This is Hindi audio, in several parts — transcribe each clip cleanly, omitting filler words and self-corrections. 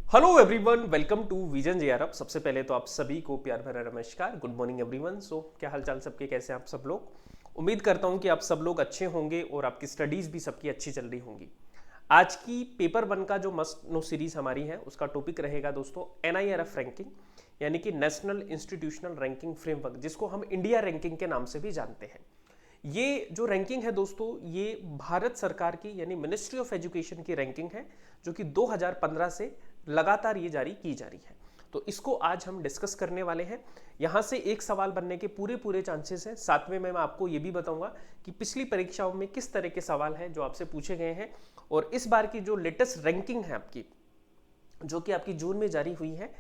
Hello everyone, welcome to vision JRF. सबसे पहले तो आप सभी को प्यार भरा नमस्कार, गुड मॉर्निंग एवरीवन। क्या हालचाल सबके, कैसे हैं आप सब लोग। उम्मीद करता हूं कि आप सब लोग अच्छे होंगे और आपकी स्टडीज भी सबकी अच्छी चल रही होंगी। आज की पेपर 1 का जो मस्ट नो सीरीज हमारी है उसका टॉपिक रहेगा दोस्तों NIRF रैंकिंग, यानी कि नेशनल इंस्टीट्यूशनल रैंकिंग फ्रेमवर्क, जिसको हम इंडिया रैंकिंग के नाम से भी जानते हैं। ये जो रैंकिंग है दोस्तों, ये भारत सरकार की यानी मिनिस्ट्री ऑफ एजुकेशन की रैंकिंग है, जो कि 2015 से लगातार ये जारी की जा रही है। तो इसको आज हम डिस्कस करने वाले हैं। यहाँ से एक सवाल बनने के पूरे चांसेस हैं। साथ में मैं आपको ये भी बताऊंगा कि पिछली परीक्षाओं में किस तरह के सवाल हैं जो आपसे पूछे गए हैं, और इस बार की जो लेटेस्ट रैंकिंग है आपकी, जो कि आपकी जून में जारी हुई है,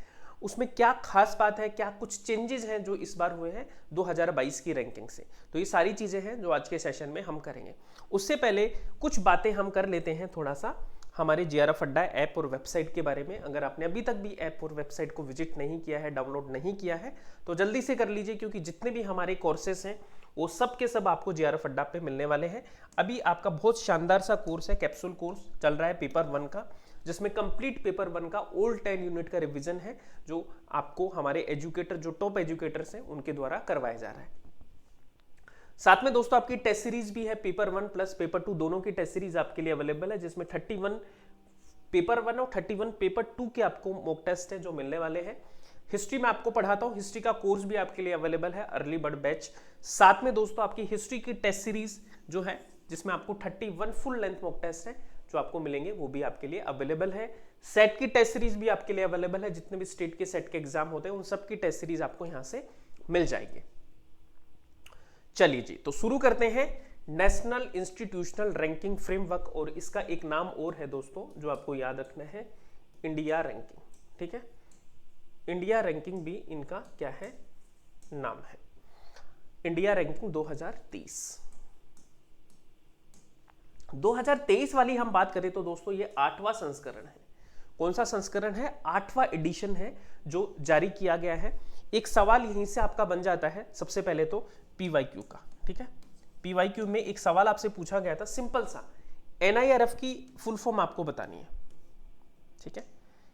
उसमें क्या खास बात है, क्या कुछ चेंजेस हैं जो इस बार हुए हैं 2022 की रैंकिंग से। तो ये सारी चीजें हैं जो आज के सेशन में हम करेंगे। उससे पहले कुछ बातें हम कर लेते हैं थोड़ा सा हमारे जेआरएफ अड्डा ऐप और वेबसाइट के बारे में। अगर आपने अभी तक भी ऐप और वेबसाइट को विजिट नहीं किया है, डाउनलोड नहीं किया है, तो जल्दी से कर लीजिए, क्योंकि जितने भी हमारे कोर्सेस हैं वो सब के सब आपको जेआरएफ अड्डा पे मिलने वाले हैं। अभी आपका बहुत शानदार सा कोर्स है, कैप्सूल कोर्स चल रहा है पेपर 1 का, जिसमें कंप्लीट पेपर 1 का ओल्ड 10 यूनिट का रिवीजन है, जो आपको हमारे एजुकेटर, जो टॉप एजुकेटर्स हैं, उनके द्वारा करवाया जा रहा है। साथ में दोस्तों आपकी टेस्ट सीरीज भी है, पेपर 1 प्लस पेपर 2 दोनों की टेस्ट सीरीज आपके लिए अवेलेबल है, जिसमें 31 पेपर 1 और 31 पेपर 2 के आपको मॉक टेस्ट है जो मिलने वाले हैं। हिस्ट्री में आपको पढ़ाता हूं, हिस्ट्री का कोर्स भी आपके लिए अवेलेबल है, अर्ली बर्ड बैच। साथ में दोस्तों आपकी हिस्ट्री की टेस्ट सीरीज जो है, जिसमें आपको 31 फुल लेंथ मॉक टेस्ट है जो आपको मिलेंगे, वो भी आपके लिए अवेलेबल है। सेट की टेस्ट सीरीज भी आपके लिए अवेलेबल है, जितने भी स्टेट के सेट के एग्जाम होते हैं उन सब की टेस्ट सीरीज आपको यहां से मिल जाएगी। चलिए जी, तो शुरू करते हैं नेशनल इंस्टीट्यूशनल रैंकिंग फ्रेमवर्क, और इसका एक नाम और है दोस्तों जो आपको याद रखना है, इंडिया रैंकिंग। ठीक है, इंडिया रैंकिंग भी इनका क्या है, नाम है, इंडिया रैंकिंग 2023। 2023 वाली हम बात करें तो दोस्तों ये 8वां संस्करण है। कौन सा संस्करण है? 8वां एडिशन है जो जारी किया गया है। एक सवाल यहीं से आपका बन जाता है, सबसे पहले तो PYQ का। ठीक है, PYQ में एक सवाल आपसे पूछा गया था, सिंपल सा, NIRF की फुल फॉर्म आपको बतानी है। ठीक है,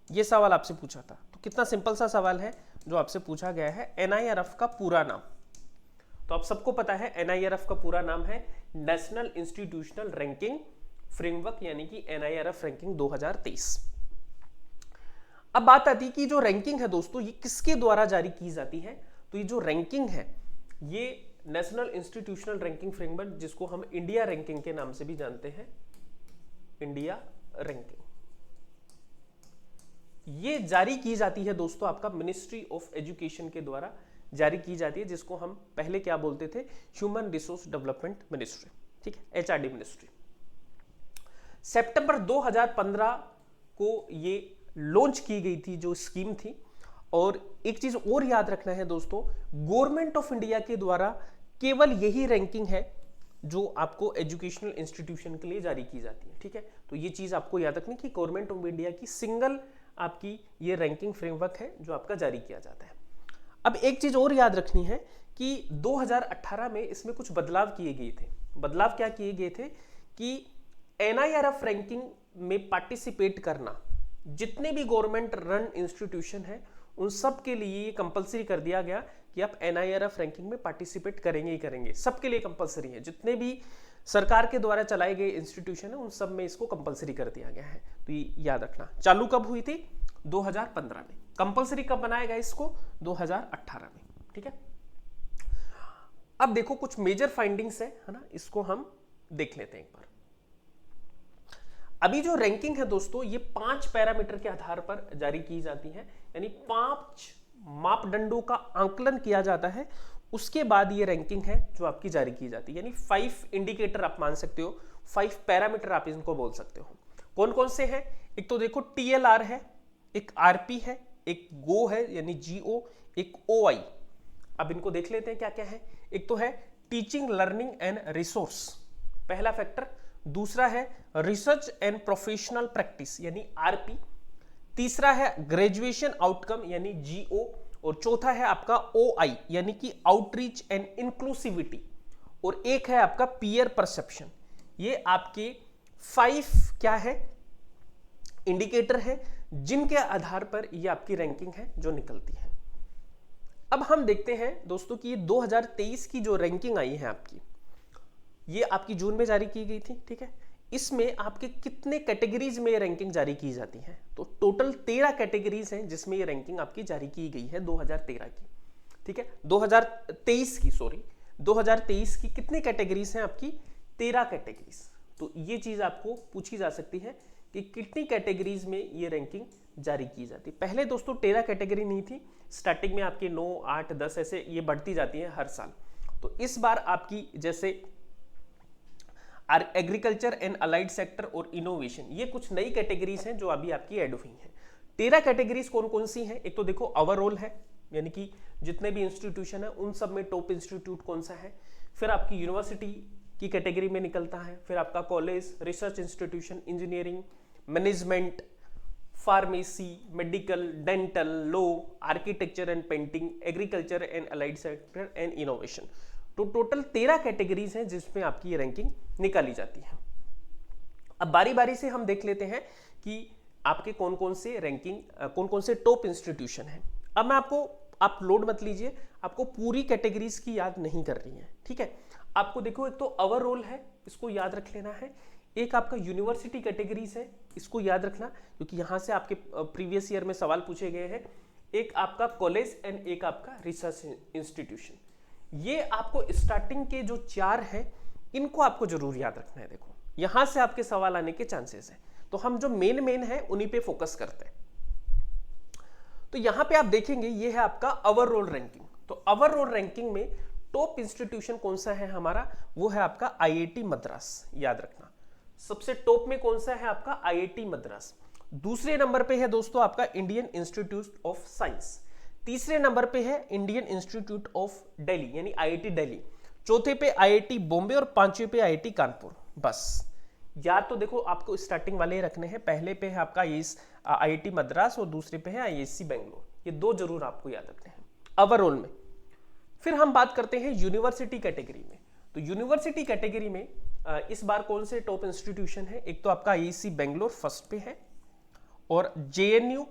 ये सवाल आपसे पूछा था। तो कितना सिंपल सा सवाल है जो आपसे पूछा गया है, NIRF का पूरा नाम। तो आप सबको पता है NIRF का पूरा नाम है नेशनल इंस्टीट्यूशनल रैंकिंग फ्रेमवर्क, यानी कि NIRF रैंकिंग 2023। अब बात आती है कि जो रैंकिंग है दोस्तों, ये किसके द्वारा जारी की जाती है। तो ये जो रैंकिंग है, ये नेशनल इंस्टीट्यूशनल रैंकिंग फ्रेमवर्क, जिसको हम इंडिया रैंकिंग के नाम से भी जानते हैं, इंडिया रैंकिंग, ये जारी की जाती है दोस्तों आपका मिनिस्ट्री ऑफ एजुकेशन के द्वारा जारी की जाती है, जिसको हम पहले क्या बोलते थे, ह्यूमन रिसोर्स डेवलपमेंट मिनिस्ट्री। ठीक है, HRD मिनिस्ट्री। सितंबर 2015 को ये लॉन्च की गई थी जो स्कीम थी। और एक चीज और याद रखना है दोस्तों, गवर्नमेंट ऑफ इंडिया के द्वारा केवल यही रैंकिंग है जो आपको एजुकेशनल इंस्टीट्यूशन के लिए जारी की जाती है। ठीक है, तो ये चीज आपको याद रखनी कि गवर्नमेंट ऑफ इंडिया की सिंगल आपकी ये रैंकिंग फ्रेमवर्क है जो आपका जारी किया जाता है। अब एक चीज और याद रखनी है कि 2018 में इसमें कुछ बदलाव किए गए थे। बदलाव क्या किए गए थे कि NIRF रैंकिंग में पार्टिसिपेट करना, जितने भी गवर्नमेंट रन इंस्टीट्यूशन है उन सब के लिए ये कंपलसरी कर दिया गया कि आप NIRF रैंकिंग में पार्टिसिपेट करेंगे ही करेंगे। सबके लिए कंपलसरी है, जितने भी सरकार के द्वारा चलाए गए इंस्टीट्यूशन है उन सब में इसको कंपलसरी कर दिया गया है। तो ये याद रखना। चालू कब हुई थी? 2015 में। कंपलसरी कब बनाया गया इसको? 2018 में। ठीक है, अब देखो कुछ मेजर फाइंडिंग्स है ना, इसको हम देख लेते हैं एक बार। अभी जो रैंकिंग है दोस्तों, ये 5 पैरामीटर के आधार पर जारी की जाती है, यानी 5 मापदंडों का आंकलन किया जाता है, उसके बाद ये रैंकिंग है जो आपकी जारी की जाती है। यानी 5 इंडिकेटर आप मान सकते हो, 5 पैरामीटर आप इनको बोल सकते हो। कौन कौन से हैं? एक तो देखो TLR है, एक RP है, एक GO है यानी GO, एक OI। अब इनको देख लेते हैं क्या क्या है। एक तो है टीचिंग लर्निंग एंड रिसोर्स, पहला फैक्टर। दूसरा है रिसर्च एंड प्रोफेशनल प्रैक्टिस यानी RP। तीसरा है ग्रेजुएशन आउटकम यानी GO, और चौथा है आपका OI यानी कि आउटरीच एंड इंक्लूसिविटी, और एक है आपका पीयर परसेप्शन। ये आपके 5 क्या है, इंडिकेटर है जिनके आधार पर ये आपकी रैंकिंग है जो निकलती है। अब हम देखते हैं दोस्तों कि ये 2023 की जो रैंकिंग आई है आपकी, ये आपकी जून में जारी की गई थी, ठीक है। इसमें आपके कितने कैटेगरीज में रैंकिंग जारी की जाती है, तो टोटल 13 कैटेगरीज हैं जिसमें ये रैंकिंग आपकी जारी की गई है 2013 की, ठीक है। 2023 की कितनी कैटेगरीज हैं आपकी, 13 कैटेगरीज। तो ये चीज आपको पूछी जा सकती है कि कितनी कैटेगरीज में ये रैंकिंग जारी की जाती है। पहले दोस्तों 13 कैटेगरी नहीं थी, स्टार्टिंग में आपकी 9, 8, 10 ऐसे ये बढ़ती जाती है हर साल। तो इस बार आपकी जैसे एग्रीकल्चर एंड अलाइड सेक्टर और इनोवेशन, ये कुछ नई कैटेगरीज हैं जो अभी आपकी ऐड हुई हैं। 13 कैटेगरीज कौन कौन सी हैं, एक तो देखो ओवरऑल है, यानी कि जितने भी इंस्टीट्यूशन है उन सब में टॉप इंस्टीट्यूट कौन सा है। फिर आपकी यूनिवर्सिटी की कैटेगरी में निकलता है, फिर आपका college, research institution, engineering, management, pharmacy, medical, dental, law, architecture and painting, agriculture and allied sector and innovation. तो टोटल 13 कैटेगरीज हैं जिसमें आपकी ये रैंकिंग निकाली जाती है। अब बारी बारी से हम देख लेते हैं कि आपके कौन कौन से रैंकिंग, कौन कौन से टॉप इंस्टीट्यूशन हैं। अब मैं आपको, आप लोड मत लीजिए, आपको पूरी कैटेगरीज की याद नहीं कर रही है, ठीक है। आपको देखो, एक तो ओवरऑल है, इसको याद रख लेना है। एक आपका यूनिवर्सिटी कैटेगरीज है, इसको याद रखना क्योंकि यहां से आपके प्रीवियस ईयर में सवाल पूछे गए हैं। एक आपका कॉलेज एंड एक आपका रिसर्च इंस्टीट्यूशन। ये आपको स्टार्टिंग के जो 4 हैं इनको आपको जरूर याद रखना है। देखो यहां से आपके सवाल आने के चांसेस है, तो हम जो मेन है उन्हीं पे फोकस करते हैं। तो यहां पे आप देखेंगे ये है आपका ओवरऑल रैंकिंग। तो ओवरऑल रैंकिंग में टॉप इंस्टीट्यूशन कौन सा है हमारा, वो है आपका आईआईटी मद्रास, याद रखना। सबसे टॉप में कौन सा है आपका, आईआईटी मद्रास। दूसरे नंबर पे है दोस्तों आपका इंडियन इंस्टीट्यूट ऑफ साइंस। तीसरे नंबर पे है इंडियन इंस्टीट्यूट ऑफ दिल्ली यानी आईआईटी दिल्ली। चौथे पे आईआईटी बॉम्बे और पांचवे पे आईआईटी कानपुर। बस याद तो देखो आपको स्टार्टिंग वाले रखने हैं। पहले पे है आपका आईआईटी मद्रास और दूसरे पे है आईआईसी बेंगलोर। ये 2 जरूर आपको याद रखने हैं ओवरऑल में। फिर हम बात करते हैं यूनिवर्सिटी कैटेगरी में। तो यूनिवर्सिटी कैटेगरी में इस बार कौन से टॉप इंस्टीट्यूशन है, एक तो आपका आईआईसी बेंगलोर फर्स्ट पे है, और JNU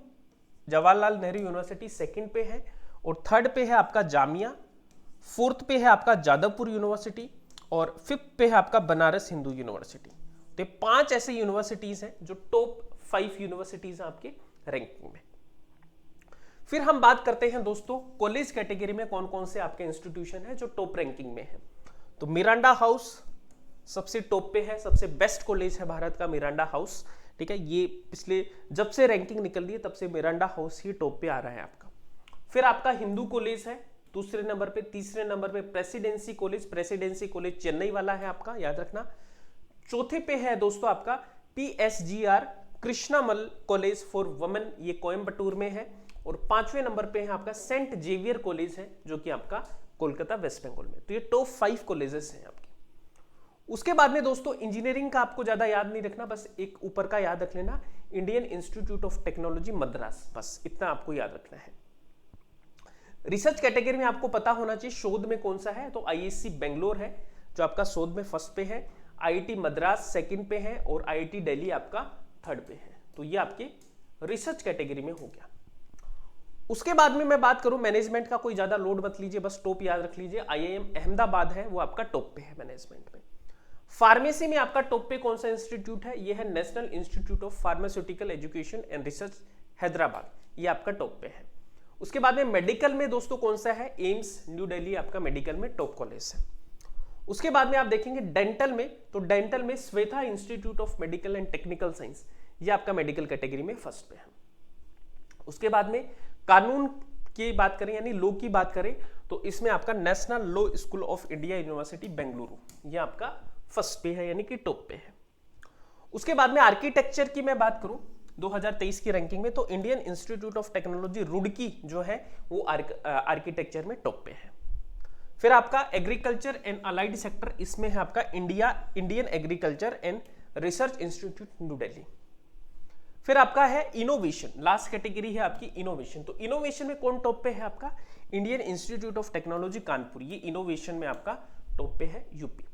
Jawaharlal Nehru university second पे है, और थर्ड पे है आपका जामिया, फोर्थ पे है आपका जादवपुर यूनिवर्सिटी, और फिफ्थ पे है आपका बनारस हिंदू यूनिवर्सिटी। तो 5 ऐसे यूनिवर्सिटीज हैं जो टॉप 5 यूनिवर्सिटीज हैं आपके रैंकिंग में। फिर हम बात करते हैं दोस्तों कॉलेज कैटेगरी में कौन कौन से आपके इंस्टीट्यूशन है जो टॉप रैंकिंग में है। तो मिरांडा हाउस सबसे टॉप पे है, सबसे बेस्ट कॉलेज है भारत का मिरांडा हाउस, ठीक है। ये पिछले जब से रैंकिंग निकल रही है तब से मिरांडा हाउस ही टॉप पे आ रहा है आपका। फिर आपका हिंदू कॉलेज है दूसरे नंबर पे। तीसरे नंबर पे प्रेसिडेंसी कॉलेज चेन्नई वाला है आपका, याद रखना। चौथे पे है दोस्तों आपका पीएसजीआर कृष्णामल कॉलेज फॉर वुमेन, ये कोयम्बटूर में है। और 5वें नंबर पे है आपका सेंट जेवियर कॉलेज है जो कि आपका कोलकाता वेस्ट बंगाल में। तो ये टॉप 5 कॉलेजेस हैं आपके। उसके बाद में दोस्तों इंजीनियरिंग का आपको ज्यादा याद नहीं रखना, बस एक ऊपर का याद रख लेना, Indian institute of technology Madras, बस इतना आपको याद रखना है। रिसर्च कैटेगरी में आपको पता होना चाहिए शोध में कौन सा है, तो आईआईसी बेंगलोर है जो आपका शोध में फर्स्ट पे है, आईआईटी मद्रास सेकंड पे है, और आईआईटी दिल्ली आपका थर्ड पे है। तो ये आपके रिसर्च कैटेगरी में हो गया। उसके बाद में मैं बात करूं मैनेजमेंट का, कोई ज्यादा लोड मत लीजिए, बस टॉप याद रख लीजिए। आईआईएम अहमदाबाद है वो आपका टॉप पे है मैनेजमेंट में। फार्मेसी में आपका टॉप पे कौन सा इंस्टीट्यूट है, ये है national institute of pharmaceutical education and research Hyderabad, ये आपका टॉप पे है। उसके बाद में मेडिकल में दोस्तों कौन सा है, एम्स न्यू दिल्ली आपका मेडिकल में टॉप कॉलेज है। उसके बाद में आप देखेंगे डेंटल में, तो डेंटल में Shweta institute of medical and technical science, ये आपका मेडिकल कैटेगरी में फर्स्ट पे है। उसके बाद में कानून की बात करें यानी लॉ की बात करें तो इसमें आपका national law school of India university Bengaluru, ये आपका फर्स्ट पे है यानी कि टॉप पे है। उसके बाद में आर्किटेक्चर की मैं बात करूं 2023 की रैंकिंग में, तो Indian institute of technology Roorkee जो है वो आर्किटेक्चर में टॉप पे है। फिर आपका एग्रीकल्चर एंड अलाइड सेक्टर, इसमें है आपका Indian agriculture and research institute new Delhi. फिर आपका है इनोवेशन, लास्ट कैटेगरी है आपकी इनोवेशन। तो इनोवेशन में कौन टॉप पे है आपका, Indian institute of technology Kanpur, ये इनोवेशन में आपका टॉप पे है यूपी।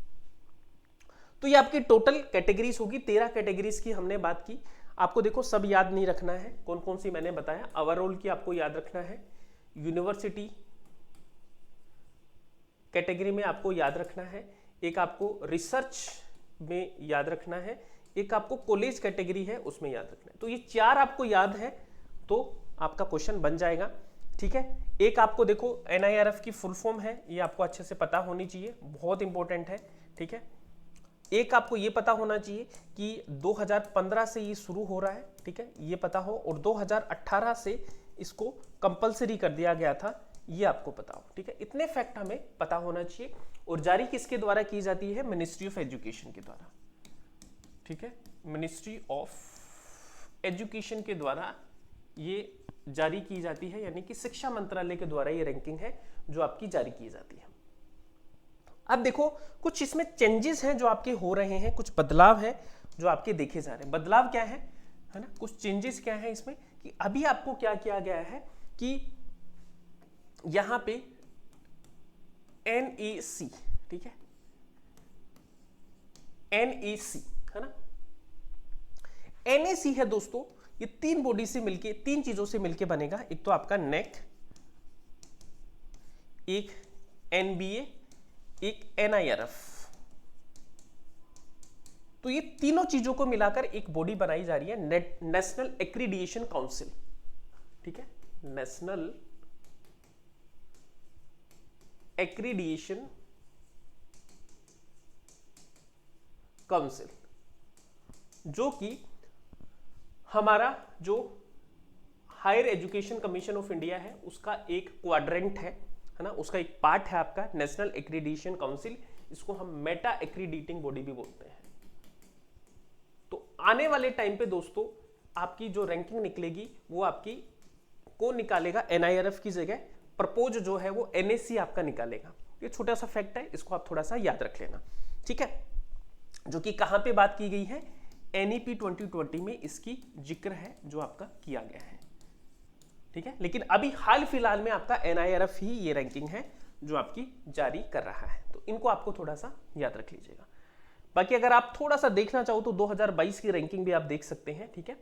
तो ये आपकी टोटल कैटेगरीज होगी, 13 कैटेगरीज की हमने बात की। आपको देखो सब याद नहीं रखना है, कौन कौन सी मैंने बताया। ओवरऑल की आपको याद रखना है, यूनिवर्सिटी कैटेगरी में आपको याद रखना है, एक आपको रिसर्च में याद रखना है, एक आपको कॉलेज कैटेगरी है उसमें याद रखना है। तो ये 4 आपको याद है तो आपका क्वेश्चन बन जाएगा, ठीक है। एक आपको देखो NIRF की फुल फॉर्म है, ये आपको अच्छे से पता होनी चाहिए, बहुत इंपॉर्टेंट है, ठीक है। एक आपको ये पता होना चाहिए कि 2015 से ये शुरू हो रहा है, ठीक है, ये पता हो, और 2018 से इसको कंपलसरी कर दिया गया था, ये आपको पता हो, ठीक है। इतने फैक्ट हमें पता होना चाहिए। और जारी किसके द्वारा की जाती है? मिनिस्ट्री ऑफ एजुकेशन के द्वारा, ठीक है, मिनिस्ट्री ऑफ एजुकेशन के द्वारा ये जारी की जाती है, यानी कि शिक्षा मंत्रालय के द्वारा ये रैंकिंग है जो आपकी जारी की जाती है। अब देखो कुछ इसमें चेंजेस हैं जो आपके हो रहे हैं, कुछ बदलाव हैं जो आपके देखे जा रहे हैं। बदलाव क्या है ना, कुछ चेंजेस क्या है इसमें कि अभी आपको क्या किया गया है कि यहां पे NAC, ठीक है, NAC है ना, NAC है दोस्तों, ये 3 बॉडी से मिलके, 3 चीजों से मिलके बनेगा। एक तो आपका नेक, एक NBA, एक NIRF। तो ये तीनों चीजों को मिलाकर एक बॉडी बनाई जा रही है, नेशनल एक्रीडिएशन काउंसिल, ठीक है, नेशनल एक्रीडिएशन काउंसिल, जो कि हमारा जो higher education commission of India है उसका एक क्वाड्रेंट है ना, उसका एक पार्ट है आपका नेशनल एक्रीडिएशन काउंसिल। इसको हम मेटा एक्रीडिटिंग बॉडी भी बोलते हैं। तो आने वाले टाइम पे दोस्तों आपकी जो रैंकिंग निकलेगी वो आपकी कौन निकालेगा? NIRF की जगह प्रपोज जो है वो NAC आपका निकालेगा। ये छोटा सा फैक्ट है, इसको आप थोड़ा सा याद रख लेना, ठीक है। जो कि कहां पे बात की गई है? NEP 2020 में इसकी जिक्र है जो आपका किया गया है, ठीक है। लेकिन अभी हाल फिलहाल में आपका NIRF ही ये रैंकिंग है जो आपकी जारी कर रहा है, तो इनको आपको थोड़ा सा याद रख लीजिएगा। बाकी अगर आप थोड़ा सा देखना चाहो तो 2022 की रैंकिंग भी आप देख सकते हैं, ठीक है।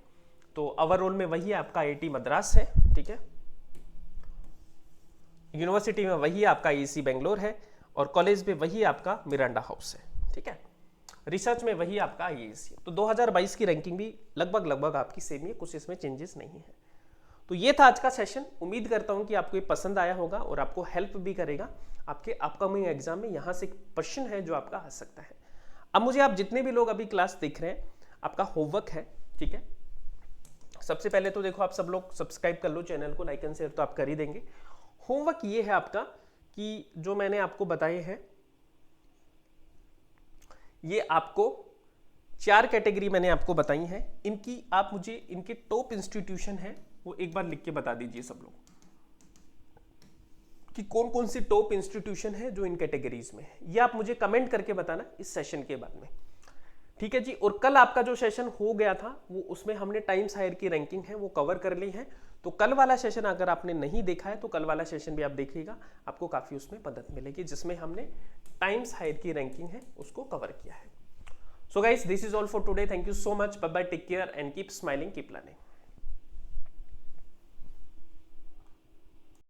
तो ओवरऑल में वही आपका IIT मद्रास है, ठीक है, यूनिवर्सिटी में वही आपका IISc बेंगलोर है, और कॉलेज में वही आपका मिरांडा हाउस है, ठीक है। रिसर्च में वही आपका IISc है। तो 2022 की रैंकिंग भी लगभग आपकी सेम ही है, कुछ इसमें चेंजेस नहीं है। तो ये था आज का सेशन। उम्मीद करता हूं कि आपको ये पसंद आया होगा और आपको हेल्प भी करेगा आपके अपकमिंग एग्जाम में। यहां से एक क्वेश्चन है जो आपका आ सकता है। अब मुझे आप जितने भी लोग अभी क्लास देख रहे हैं, आपका होमवर्क है, ठीक है। सबसे पहले तो देखो आप सब लोग सब्सक्राइब कर लो चैनल को, लाइक एंड शेयर तो आप कर ही देंगे। होमवर्क ये है आपका कि जो मैंने आपको बताए हैं, ये आपको 4 कैटेगरी मैंने आपको बताई हैं, इनकी आप मुझे इनके टॉप इंस्टीट्यूशन है वो एक बार लिख के बता दीजिए सब लोग कि कौन कौन सी टॉप इंस्टीट्यूशन है जो इन कैटेगरीज में है। ये आप मुझे कमेंट करके बताना इस सेशन के बाद में, ठीक है जी। और कल आपका जो सेशन हो गया था वो उसमें हमने टाइम्स हायर की रैंकिंग है वो कवर कर ली है। तो कल वाला सेशन अगर आपने नहीं देखा है तो कल वाला सेशन भी आप देखिएगा, आपको काफी उसमें मदद मिलेगी, जिसमें हमने टाइम्स हायर की रैंकिंग है उसको कवर किया है। So guys, this is all for today. Thank you so much, bye bye, take care and keep smiling, keep learning.